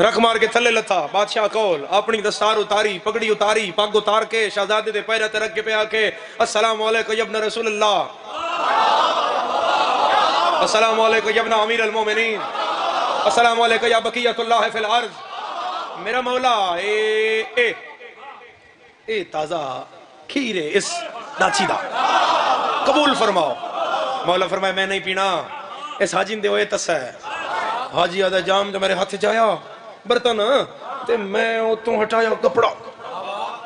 رکھ مار کے تھلے لتھا بادشاہ کول اپنی دستار اتاری پگڑی اتاری پگ اتار کے شہزادے دے پیرے تے رکھ کے پہ آ کے السلام علیکم یا ابن رسول اللہ، السلام علیکم یا ابن امیر المومنین، السلام علیکم یا بقیت اللہ فی الارض۔ میرا مولا اے تازہ کھیر ہے اس ناچی دا، قبول فرماؤ۔ مولا فرمائے میں نہیں پینا، اس حاجی دے ہوئے تسا ہے۔ حاجی آدھا جام جو میرے ہاتھ جایا برتن تے میں اتوں ہٹایا کپڑا،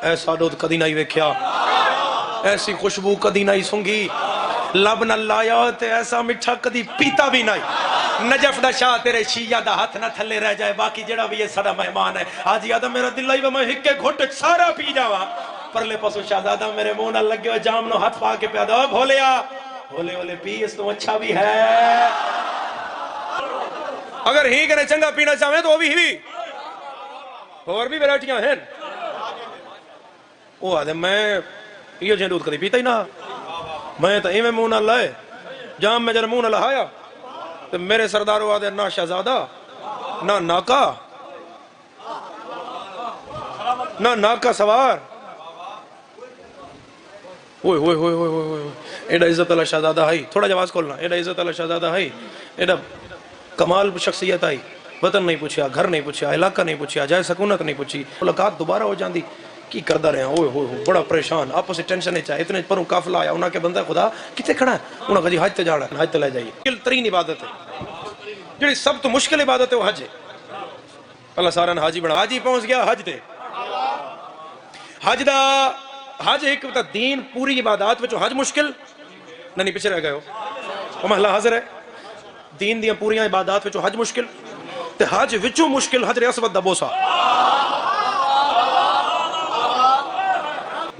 ایسا دودھ کدی نہیں ویکھیا، ایسی خوشبو کدی نہیں سنگی، لب نہ لایا تے ایسا مٹھا کدی پیتا بھی نہیں۔ نجف دا شاہ تیرے شیعہ دا ہاتھ نہ تھلے رہ جائے، باقی جڑا بھی یہ سڑا مہمان ہے۔ حاجی آدھا میرا دل آئی میں ہکے گھٹ سارا پی جاوا۔ پرلے پاسو شہزادہ میرے منہ نہ لگے ہوئے جام نو ہاتھ پا کے پیادا، بھولیا بھولے بھولے پی اس تو اچھا بھی ہے، اگر ہی کنے چنگا پینا چاہیں تو وہ بھی ہی اور بھی ویرائٹیاں ہیں۔ وہ آدھے میں یہ جن دودھ کدی پیتا ہی نہ، میں تو ایویں منہ نہ لائے جام میں جن منہ نہ لہایا تو میرے سرداروں آدھے نہ شہزادہ نہ ناکا نہ ناکا سوار، ہوئے ہوئے ہوئے ہوئے ہوئے ایڈا عزت اللہ شہزادہ ہے، تھوڑا جواز کھولنا، ایڈا عزت اللہ شہزادہ ہے، ایڈا کمال شخصیت آئی، وطن نہیں پوچھیا، گھر نہیں پوچھیا، علاقہ نہیں پوچھیا، جائے سکونت نہیں پوچھی، ملاقات دوبارہ ہو جاندی کی کردہ رہے ہیں، ہوئے ہوئے ہوئے بڑا پریشان، آپس سے ٹینشن نہیں چاہے، اتنے پروں قافلہ آیا، انہاں کے بندہ خدا کتے کھڑا ہے، انہاں کہا جی حج تے جانا ہے، حج تے لے جائیے۔ مشکل ترین عبادت ہے، جڑی سب تو مشکل عبادت ہے وہ حج ہے۔ اللہ سارا نے حاجی بنا، حاجی پہنچ گیا حج تے، حج دا حج ایک دین پوری عبادات وچ حج مشکل نہیں، پیچھے رہ گئے ہو وہ محلہ حاضر ہے، دین دیاں پوریاں عبادات وچ حج مشکل تے حج وچوں مشکل حجر اسود دا بوسا۔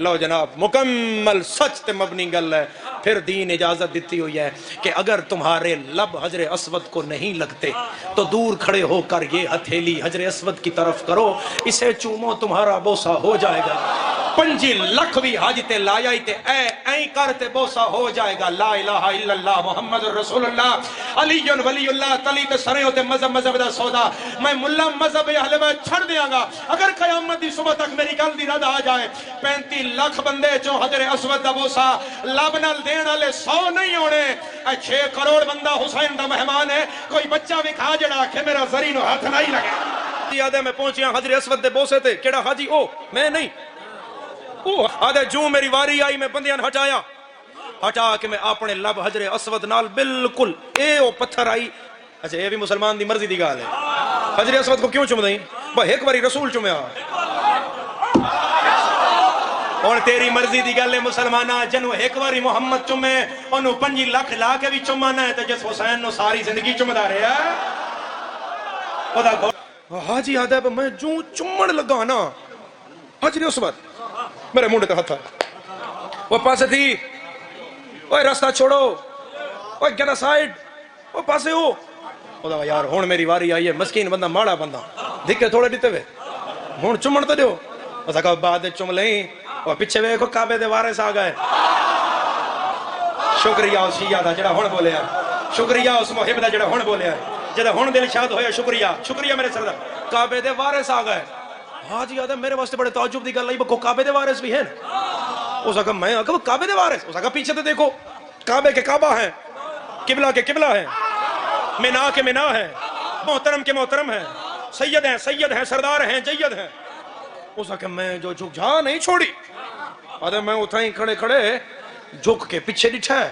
لو جناب مکمل سچ تے مبنی گل ہے، پھر دین اجازت دیتی ہوئی ہے کہ اگر تمہارے لب حجر اسود کو نہیں لگتے تو دور کھڑے ہو کر یہ ہتھیلی حجر اسود کی طرف کرو، اسے چومو تمہارا بوسا ہو جائے گا۔ 5 لکھ بھی حج تے لایا ہی تے اے کرتے بوسا ہو جائے گا۔ لا الہ الا اللہ محمد رسول اللہ علی ولی اللہ تلی تے سرے ہوتے مذہب دا سودا، میں ملا مذہب اہل بیت چھڑ دیاں گا اگر قیامت دی صبح تک میری گل دی رد آ جائے۔ 35 لکھ بندے چوں حجر اسود دا بوسا لب نال دین والے 100 نہیں ہونے، 6 کروڑ بندہ حسین دا مہمان ہے، کوئی بچہ بھی کھا جڑا کہ میرا زری نو ہاتھ نہیں لگے۔ یاد ہے میں پہنچیا حجر اسود دے بوسے تے، کیڑا حاجی او میں نہیں، آدھے جو میری واری آئی میں بندیاں ہٹایا، ہٹا کے میں اپنے لب حجر اسود نال بالکل اے او پتھر آئی۔ اچھا یہ بھی مسلمان دی مرضی دی گال ہے، حجر اسود کو کیوں چم دیں؟ بھائی ایک باری رسول چمیا، اور تیری مرضی دی گل ہے مسلمانہ، جنو ایک باری محمد چمے انہوں 5 لکھ لا کے بھی چمانا ہے، تو جس حسین نو ساری زندگی چمدا رہے ہے۔ حاجی آدھا میں جو چمن لگا نا حجر اسود میرے منڈے تے ہتھا، وہ پاسے تھی، اوہ راستہ چھوڑو، اوہ گیٹ سائڈ، وہ پاسے ہو۔ خدا یار ہون میری واری آئی ہے، مسکین بندہ ماڑا بندہ دھکے تھوڑے دیتے ہوئے ہون چمن تو دیو، اسا کہا بعد چم لیں، اور پیچھے وے کو کعبے دے وارث آ گئے۔ شکریہ اس شیعہ دا جڑا ہون بولے ہے، شکریہ اس محب دا جڑا ہون بولے ہے، جڑا ہون دل شاد ہویا، شکریہ شکریہ میرے سردار۔ کعبے دے وارث آ گئے، حاجی آدھا میرے واسطے بڑے تعجب دی گل آئی، وہ کعبے دے وارث بھی ہیں؟ اس کہا میں وہ کعبے دے وارث؟ اس کہا پیچھے تے دیکھو، کعبے کے کعبہ ہیں، قبلہ کے قبلہ ہیں، مینا کے مینا ہیں، محترم کے محترم ہیں، سید ہیں، سردار ہیں، جید ہیں۔ اس کہا میں جو جھک جھا نہیں چھوڑی، آدھے میں اتھائیں کھڑے کھڑے جھک کے پیچھے ڈٹھا ہے،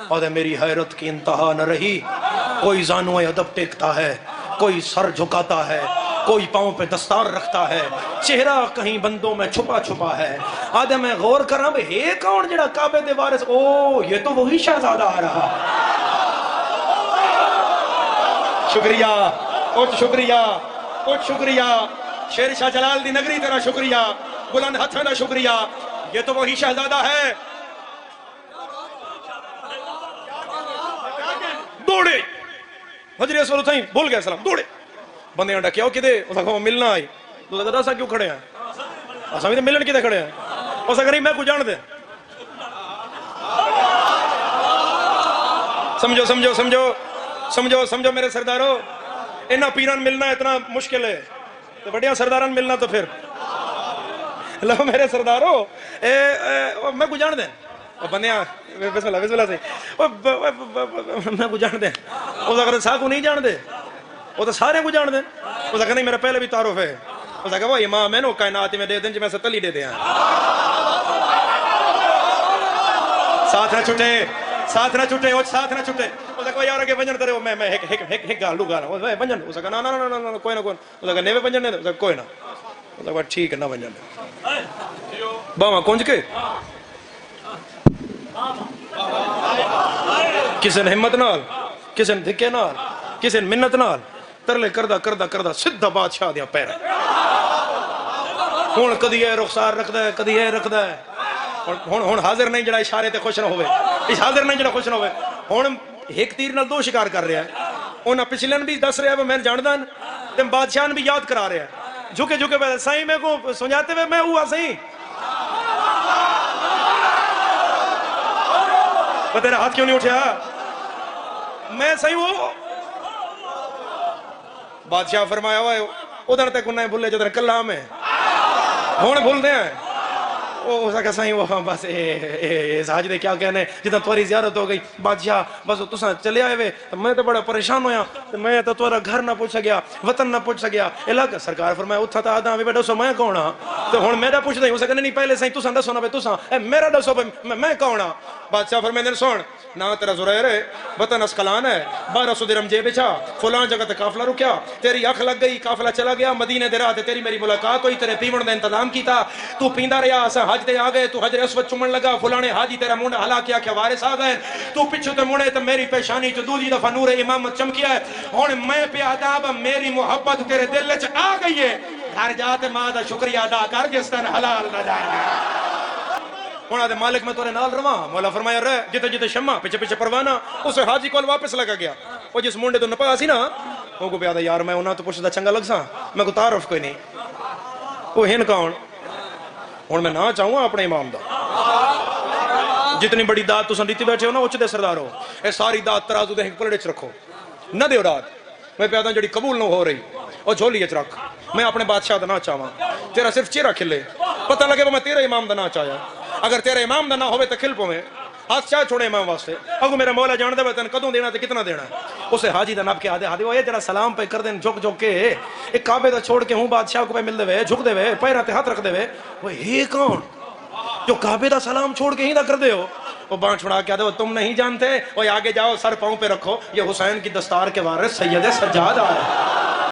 آدھے میری حیرت کی انتہا نہ رہی، کوئی زانوئے ادب ٹیکتا ہے، کوئی سر جھکاتا ہے، کوئی پاؤں پہ دستار رکھتا ہے، چہرہ کہیں بندوں میں چھپا چھپا ہے۔ آدھے میں غور کر رہا ہوں ہے کون جڑا کعبے دے وارث؟ او یہ تو وہی شہزادہ آ رہا۔ شکریہ کچھ شکریہ کچھ شکریہ، شیر شاہ جلال دی نگری تیرا شکریہ، بلند ہتھوں دا شکریہ، یہ تو وہی شہزادہ ہے۔ دوڑے حجر اسود اٹھائیں، بھول گئے سلام، دوڑے بندے انڈا کیا ہو کدے؟ اس کہا ملنا آئی، تو کہا داسا کیوں کھڑے ہیں؟ اسا بھی ملن کدے کھڑے ہیں؟ اس کہا نہیں میں کو جان دے۔ سمجھو سمجھو سمجھو سمجھو سمجھو میرے سردارو، انہاں پیران ملنا اتنا مشکل ہے، تو بڑیا سرداران ملنا تو پھر لو میرے سردارو میں کو جان دیں بندیاں بسم اللہ سے میں کو جان دیں اس اگر سا کو نہیں جان دے وہ تو سارے کو جان دیں اس اگر نہیں میرا پہلے بھی تعارف ہے اس اگر وہ امام ہے نا کائنات میں دے دیں جو میں سے تلی دے دیں ساتھ نہ چھٹے ساتھ نہ چھٹے وہ ساتھ نہ چھٹے اس اگر یار کے ونجن کرے میں ایک گالو گانا ونجن اس اگر نا کوئی نہ کوئی اس اگر نیوے ونجن اس اگر کوئی نہ اس اگر ٹھیک ہے نہ ونجن باواں کونج کے کسی نے ہمت نال کسی نے دھکے نال کسی نے منت نال ترلے کردہ سدھا بادشاہ دیا پیر ہون کدی ہے رخسار رکھدا ہے کدی ہے رکھدا ہے ہون حاضر نہیں جڑا اشارے تے خوش نہ ہوئے اس حاضر نہیں جڑا خوش نہ ہوئے ہون ایک تیر نال دو شکار کر رہا ہے انہاں پچھلن بھی دس رہا ہے میں جانداں تے بادشاہ نے بھی یاد کرا رہا ہے جھکے جھکے سائیں میں کو سمجھاتے ہوئے میں ہوا سائیں وہ تیرا ہاتھ کیوں نہیں اٹھیا میں صحیح ہوں بادشاہ فرمایا ہوا ہے ادھر تک انہیں بھولے جدھر کلام ہے ہون بھول دیں وہ سکا صحیح وہ بس اس حاج دے کیا کہنے جتنا توری زیارت ہو گئی بادشاہ بس تساں چلے آئے ہوئے میں تو بڑا پریشان ہویا میں تو تورا گھر نہ پوچھ سکیا وطن نہ پوچھ سکیا علاقہ سرکار فرمایا اتھا تا آدھا بھی بیٹھو سو میں کون ہاں تو ہن میرا پوچھ دیں اسے کہنے نہیں پہلے صحیح تساں دسو نا بھائی تساں میرا دسو میں کون ہاں بادشاہ فرمائے سن نہ تیرا زریر ہے وطن اسکلان ہے 1200 درہم جیب بچا فلان جگہ تے قافلہ رکیا تیری اکھ لگ گئی قافلہ چلا گیا مدینے دے راہ تے تیری میری ملاقات ہوئی تیرے پیون دا انتظام کیتا تو پیندا رہیا اساں حج تے آ گئے تو حجر اسود چومن لگا فلانے حاجی تیرا منڈ ہلا کیا کہ وارث آ گئے تو پچھو تے مڑے تے میری پیشانی چ دوجی دفعہ نور امامت چمکیا ہے ہن میں پہ آداب میری محبت تیرے دل وچ آ گئی ہے گھر جا تے ماں دا شکریہ ادا کر جس دن حلال نہ جائے ہونا دے مالک میں تورے نال رواں مولا فرمایا رہ جتے جتے شمع پیچھے پیچھے پروانہ اسے حاجی کول واپس لگا گیا وہ جس منڈے تو نپا سی نا وہ کو پیادا یار میں انہاں تو پوچھدا چنگا لگ سا میں کو تعارف کوئی نہیں وہ ہن کون ہن میں نہ چاہوں اپنے امام دا جتنی بڑی داد تساں دیتی بیٹھے ہو نا اچ دے سردار ہو اے ساری داد ترازو دے پلڑے چ رکھو نہ دیو رات میں پیادا جڑی قبول نہ ہو رہی او جھولی وچ رکھ میں اپنے بادشاہ دا نہ چاہواں تیرا صرف چہرہ کھلے پتہ لگے میں تیرے امام دا نہ چاہیا اگر تیرے امام دا نہ ہوئے تو کھل پویں ہاتھ چاہ چھوڑے امام واسطے اگو میرا مولا جان دے تن کدوں دینا تے کتنا دینا اسے حاجی دا نب کے آدھے وہ جڑا سلام پہ کر دین جھک جھک کے ایک کعبے دا چھوڑ کے ہوں بادشاہ کو پہ مل دے وے جھک دے وے پیراں تے ہاتھ رکھ دے وے وہ یہ کون جو کعبے دا سلام چھوڑ کے ہی نہ کر دے ہو وہ بان چھڑا کے آدھے تم نہیں جانتے وہ آگے جاؤ سر پاؤں پہ رکھو یہ حسین کی دستار کے وارث سید سجاد آ رہے